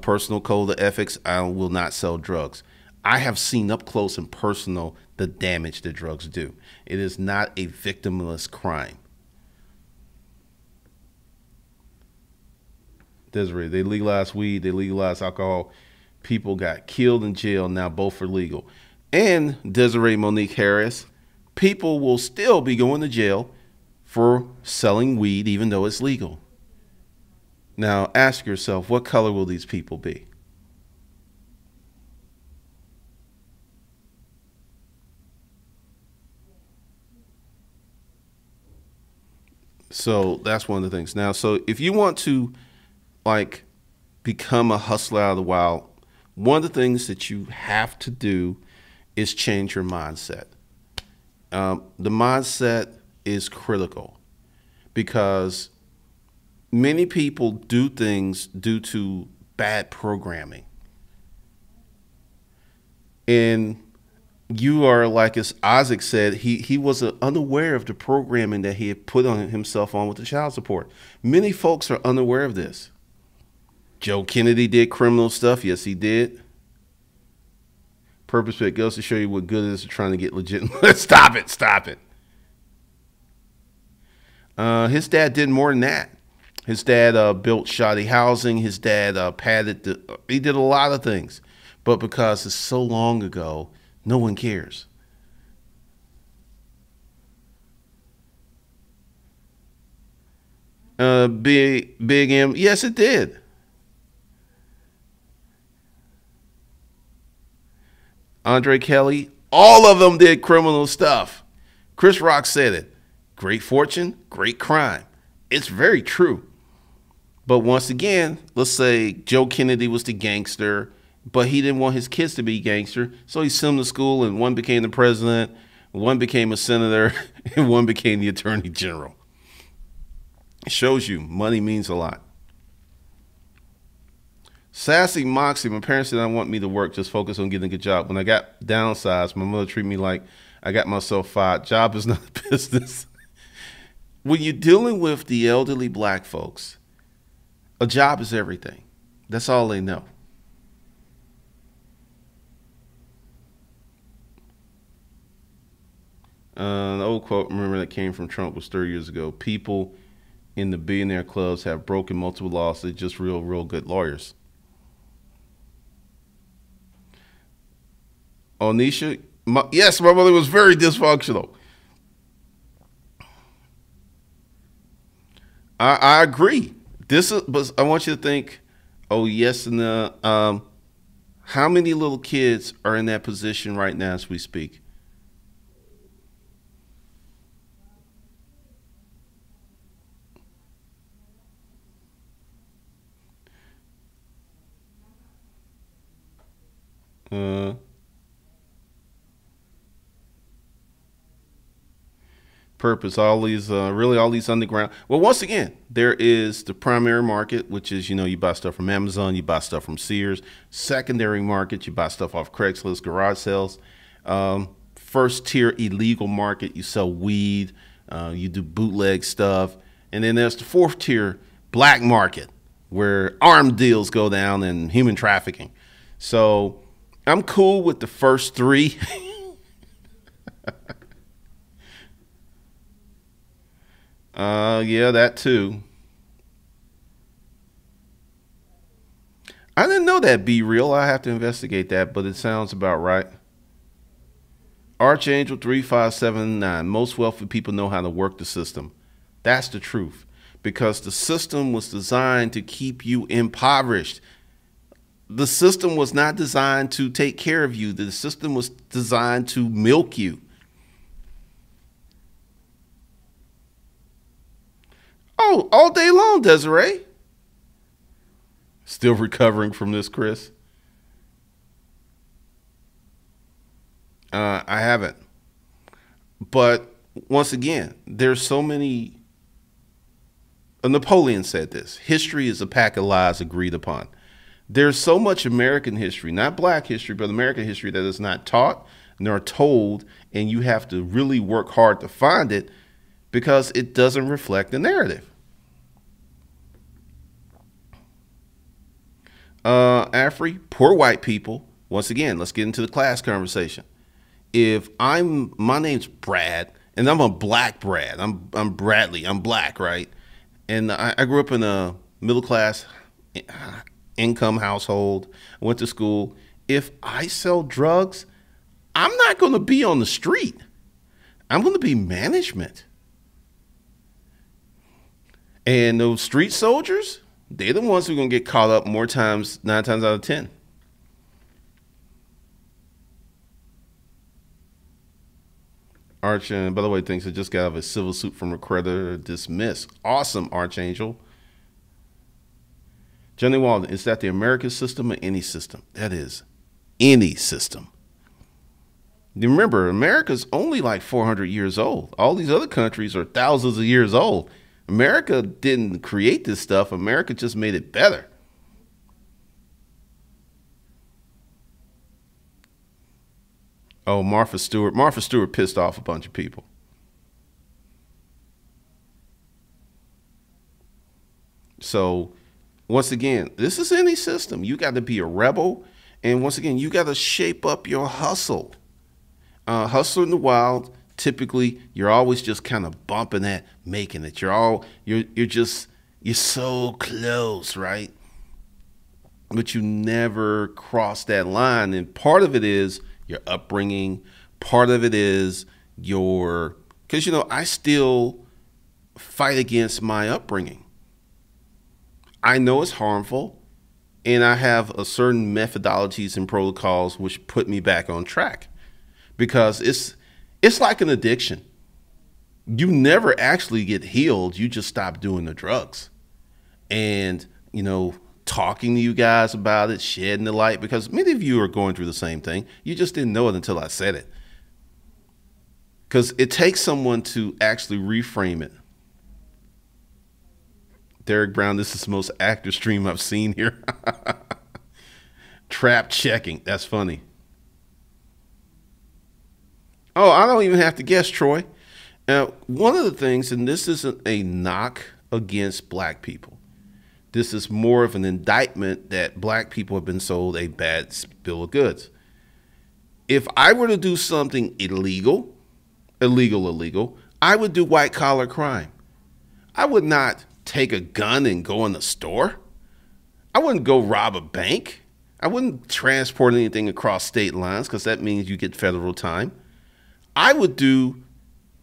Personal code of ethics, I will not sell drugs. I have seen up close and personal the damage that drugs do. It is not a victimless crime. Desiree, they legalized weed, they legalized alcohol. People got killed in jail. Now both are legal. And Desiree Monique Harris, people will still be going to jail for selling weed even though it's legal. Now ask yourself, what color will these people be? So that's one of the things. Now, so if you want to like become a hustler out of the wild, one of the things that you have to do is change your mindset. The mindset is critical because many people do things due to bad programming. And you are like, as Isaac said, he was unaware of the programming that he had put on himself on with the child support. Many folks are unaware of this. Joe Kennedy did criminal stuff. Yes, he did. Purpose Fit goes to show you what good it is trying to get legit. Stop it. Stop it. His dad did more than that. His dad built shoddy housing. His dad he did a lot of things. But because it's so long ago, no one cares. Big M, yes, it did. Andre Kelly, all of them did criminal stuff. Chris Rock said it. Great fortune, great crime. It's very true. But once again, let's say Joe Kennedy was the gangster, but he didn't want his kids to be gangster, so he sent them to school, and one became the president, one became a senator, and one became the attorney general. It shows you money means a lot. Sassy Moxie, my parents did not want me to work, just focus on getting a good job. When I got downsized, my mother treated me like I got myself fired. Job is not a business. When you're dealing with the elderly black folks, a job is everything. That's all they know. An old quote, remember, that came from Trump was 30 years ago. People in the billionaire clubs have broken multiple laws. They're just real good lawyers. Onisha, yes, my mother was very dysfunctional. I agree. But I want you to think, oh yes, and how many little kids are in that position right now as we speak? Uh, Purpose, all these really all these underground. Well, once again, there is the primary market, which is, you buy stuff from Amazon, you buy stuff from Sears. Secondary market, you buy stuff off Craigslist, garage sales. First tier illegal market, you sell weed, you do bootleg stuff, and then there's the fourth tier black market where armed deals go down and human trafficking. So I'm cool with the first three. Yeah, that too. I didn't know that Be Real. I have to investigate that, but it sounds about right. Archangel 3579. Most wealthy people know how to work the system. That's the truth. Because the system was designed to keep you impoverished. The system was not designed to take care of you. The system was designed to milk you. Oh, all day long, Desiree. Still recovering from this, Chris. I haven't. But once again, there's so many. Napoleon said this: history is a pack of lies agreed upon. There's so much American history, not black history, but American history that is not taught nor told, and you have to really work hard to find it because it doesn't reflect the narrative. Afri, poor white people. Once again, let's get into the class conversation. If my name's Brad, and I'm a black Brad. I'm Bradley. I'm black, right? And I grew up in a middle class income household. I went to school. If I sell drugs, I'm not going to be on the street. I'm going to be management. And those street soldiers, they're the ones who are going to get caught up more times, 9 times out of 10. By the way, thinks I just got out of a civil suit from a creditor dismissed. Awesome, Archangel. Johnny Walden, is that the American system or any system? That is any system. You remember, America's only like 400 years old. All these other countries are thousands of years old. America didn't create this stuff. America just made it better. Oh, Martha Stewart. Martha Stewart pissed off a bunch of people. So, once again, this is any system. You got to be a rebel. And once again, you got to shape up your hustle. Hustle in the wild, typically, you're always just kind of bumping at making it. You're so close, right? But you never cross that line. And part of it is your upbringing. Part of it is because, I still fight against my upbringing. I know it's harmful, and I have a certain methodologies and protocols which put me back on track because it's like an addiction. You never actually get healed. You just stop doing the drugs. And, talking to you guys about it, shedding the light, because many of you are going through the same thing. You just didn't know it until I said it. Because it takes someone to actually reframe it. Derek Brown, this is the most active stream I've seen here. Trap checking. That's funny. Oh, I don't even have to guess, Troy. One of the things, and this isn't a knock against black people. This is more of an indictment that black people have been sold a bad bill of goods. If I were to do something illegal, I would do white collar crime. I would not take a gun and go in the store. I wouldn't go rob a bank. I wouldn't transport anything across state lines because that means you get federal time. I would do,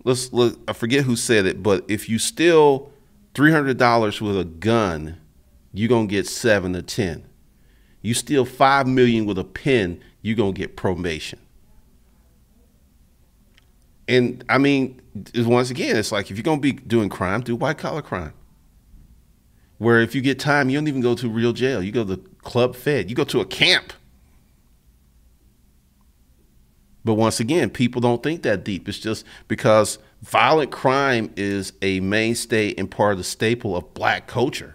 I forget who said it, but if you steal $300 with a gun, you're going to get 7 to 10. You steal $5 million with a pen, you're going to get probation. And I mean, once again, it's like if you're going to be doing crime, do white collar crime. Where if you get time, you don't even go to real jail. You go to Club Fed. You go to a camp. But once again, people don't think that deep. It's just because violent crime is a mainstay and part of the staple of black culture.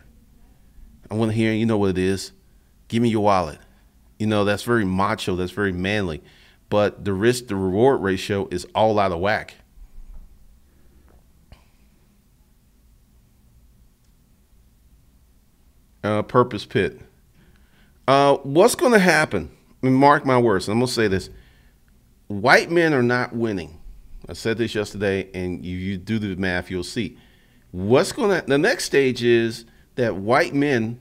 I want to hear, you know what it is? Give me your wallet. That's very macho. That's very manly. But the risk to reward ratio is all out of whack. Purpose Pit. What's going to happen? mark my words. I'm gonna say this: white men are not winning. I said this yesterday, and you do the math, you'll see. The next stage is that white men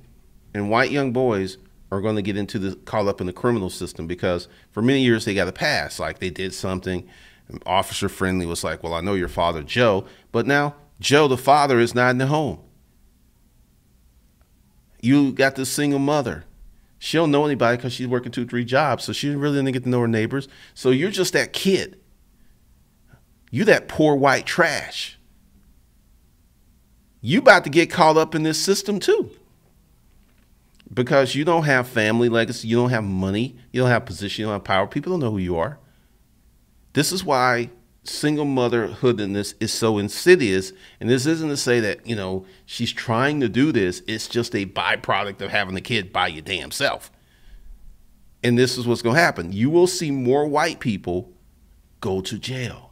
and white young boys are going to get into the caught up in the criminal system because for many years they got a pass, like they did something. Officer Friendly was like, "Well, I know your father, Joe," but now Joe, the father, is not in the home. You got this single mother. She don't know anybody because she's working 2, 3 jobs, so she really didn't get to know her neighbors. So you're just that kid. You that poor white trash. You about to get caught up in this system too. Because you don't have family legacy, you don't have money, you don't have position, you don't have power. People don't know who you are. This is why single motherhoodness is so insidious. And this isn't to say that, she's trying to do this. It's just a byproduct of having a kid by your damn self. And this is what's going to happen. You will see more white people go to jail.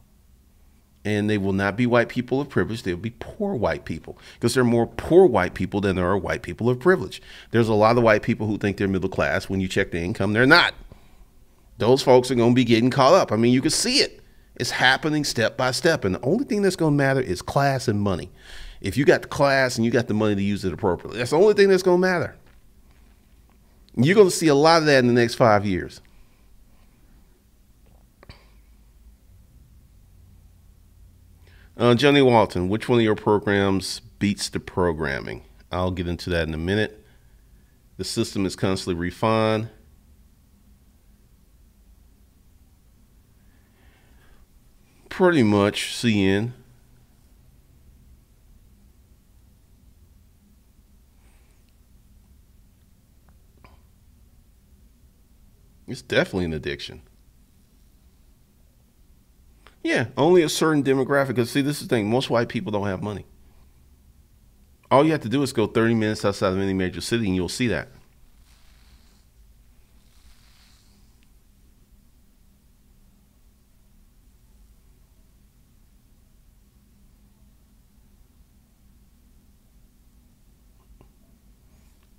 And they will not be white people of privilege. They'll be poor white people because there are more poor white people than there are white people of privilege. There's a lot of white people who think they're middle class. When you check their income, they're not. Those folks are going to be getting caught up. I mean, you can see it. It's happening step by step. And the only thing that's going to matter is class and money. If you got the class and you got the money to use it appropriately, that's the only thing that's going to matter. You're going to see a lot of that in the next 5 years. Johnny Walton, which one of your programs beats the programming? I'll get into that in a minute. The system is constantly refined. Pretty much CN. It's definitely an addiction. Yeah, only a certain demographic. Because see, this is the thing. Most white people don't have money. All you have to do is go 30 minutes outside of any major city and you'll see that.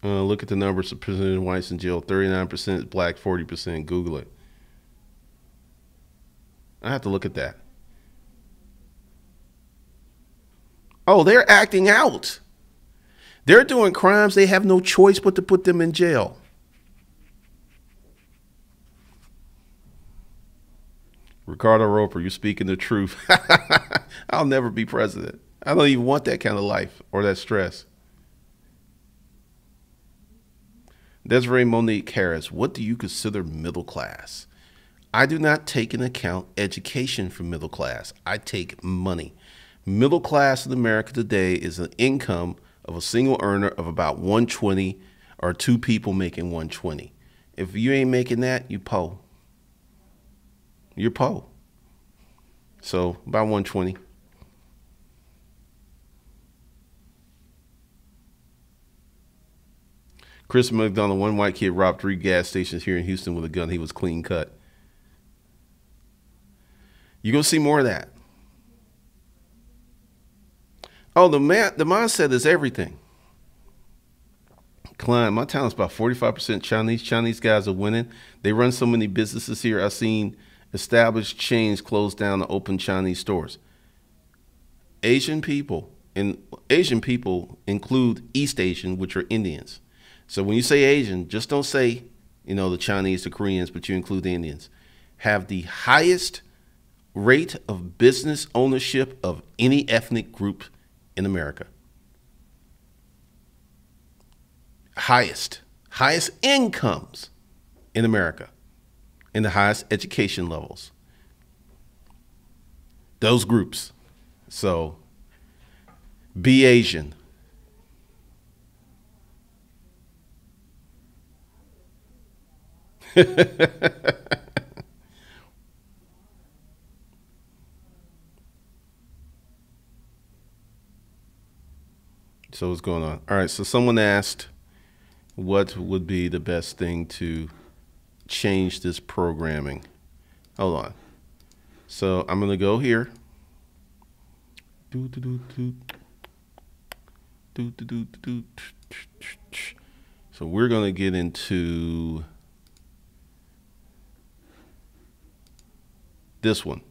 Look at the numbers of percentage of whites in jail. 39% black, 40%. Google it. I have to look at that. Oh, they're acting out. They're doing crimes. They have no choice but to put them in jail. Ricardo Roper, you're speaking the truth. I'll never be president. I don't even want that kind of life or that stress. Desiree Monique Harris, what do you consider middle class? I do not take into account education for middle class. I take money. Middle class in America today is an income of a single earner of about 120 or 2 people making 120. If you ain't making that, you po. You're po. So about 120. Chris McDonald, one white kid robbed 3 gas stations here in Houston with a gun. He was clean cut. You're going to see more of that. Oh, the mindset is everything. Klein, my town is about 45% Chinese. Chinese guys are winning. They run so many businesses here. I've seen established chains close down to open Chinese stores. Asian people include East Asian, which are Indians. So when you say Asian, just don't say, the Chinese, the Koreans, but you include the Indians. Have the highest rate of business ownership of any ethnic group in America. Highest incomes in America, and the highest education levels. Those groups. So be Asian. So what's going on? All right, so someone asked what would be the best thing to change this programming. Hold on. So I'm going to go here. So we're going to get into this one.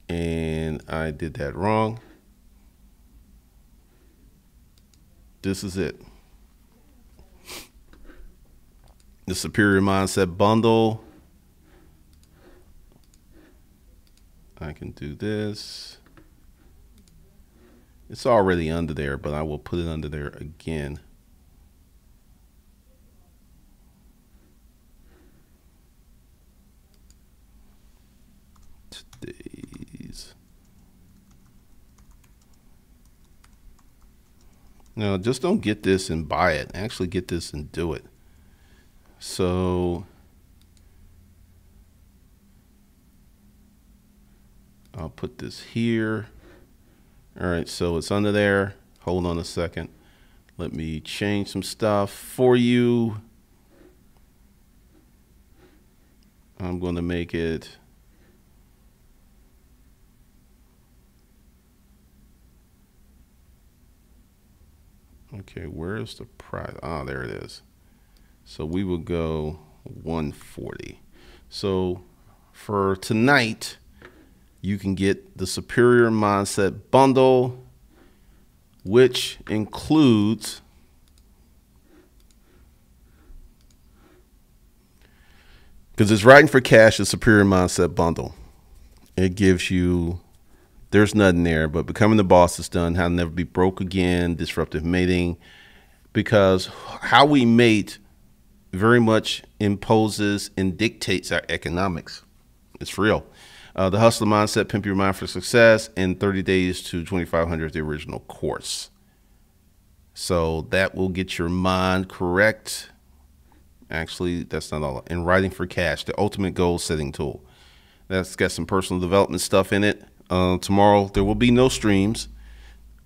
And I did that wrong. This is it. The Superior Mindset Bundle. I can do this. It's already under there, but I will put it under there again. Today's. Now, just don't get this and buy it. Actually get this and do it. So I'll put this here. All right, so it's under there. Hold on a second. Let me change some stuff for you. I'm going to make it okay. Where's the price? Ah, there it is. So we will go 140. So for tonight, you can get the Superior Mindset Bundle, which includes because it's Writing for Cash, the Superior Mindset Bundle. It gives you, there's nothing there, but Becoming the Boss is done, How to Never Be Broke Again, Disruptive Mating, because how we mate very much imposes and dictates our economics. It's real. The Hustler Mindset, Pimp Your Mind for Success, and 30 Days to 2,500, the original course. So that will get your mind correct. Actually, that's not all. And Writing for Cash, the ultimate goal setting tool. That's got some personal development stuff in it. Tomorrow, there will be no streams.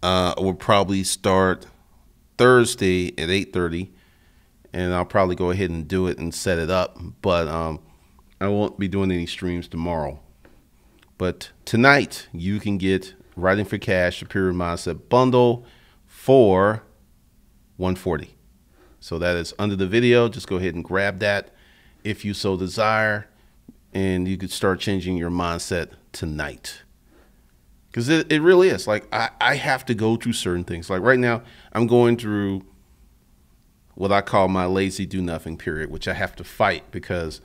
We'll probably start Thursday at 8:30. And I'll probably go ahead and do it and set it up. But I won't be doing any streams tomorrow. But tonight, you can get Writing for Cash, Superior Mindset Bundle for $140. So that is under the video. Just go ahead and grab that if you so desire. And you could start changing your mindset tonight. Because it really is. Like, I have to go through certain things. Like right now, I'm going through what I call my lazy do nothing period, which I have to fight because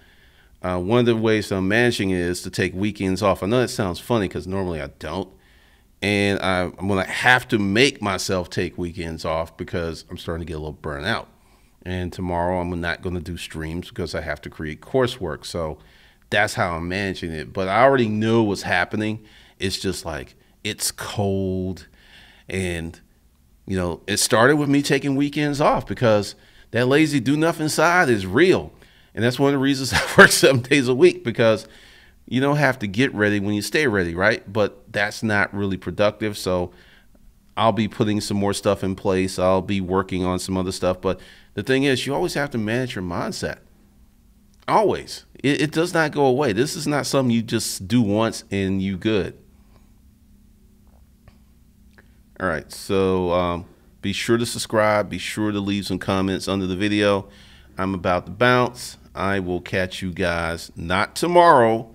one of the ways I'm managing it is to take weekends off. I know that sounds funny because normally I don't. And I'm going to have to make myself take weekends off because I'm starting to get a little burnt out. And tomorrow I'm not going to do streams because I have to create coursework. So that's how I'm managing it. But I already know what's happening. It's just like, it's cold. And, you know, it started with me taking weekends off because that lazy do nothing side is real. And that's one of the reasons I work 7 days a week, because you don't have to get ready when you stay ready, right? But that's not really productive. So I'll be putting some more stuff in place. I'll be working on some other stuff. But the thing is, you always have to manage your mindset. Always. It does not go away. This is not something you just do once and you good. All right. So be sure to subscribe. Be sure to leave some comments under the video. I'm about to bounce. I will catch you guys not tomorrow,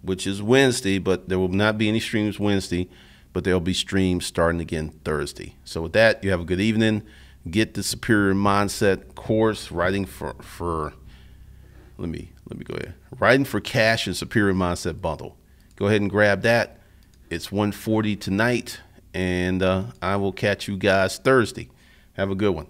which is Wednesday, but there will not be any streams Wednesday, but there'll be streams starting again Thursday. So with that, you have a good evening. Get the Superior Mindset course, Writing for let me go ahead. Writing for Cash and Superior Mindset Bundle. Go ahead and grab that. It's $140 tonight, and I will catch you guys Thursday. Have a good one.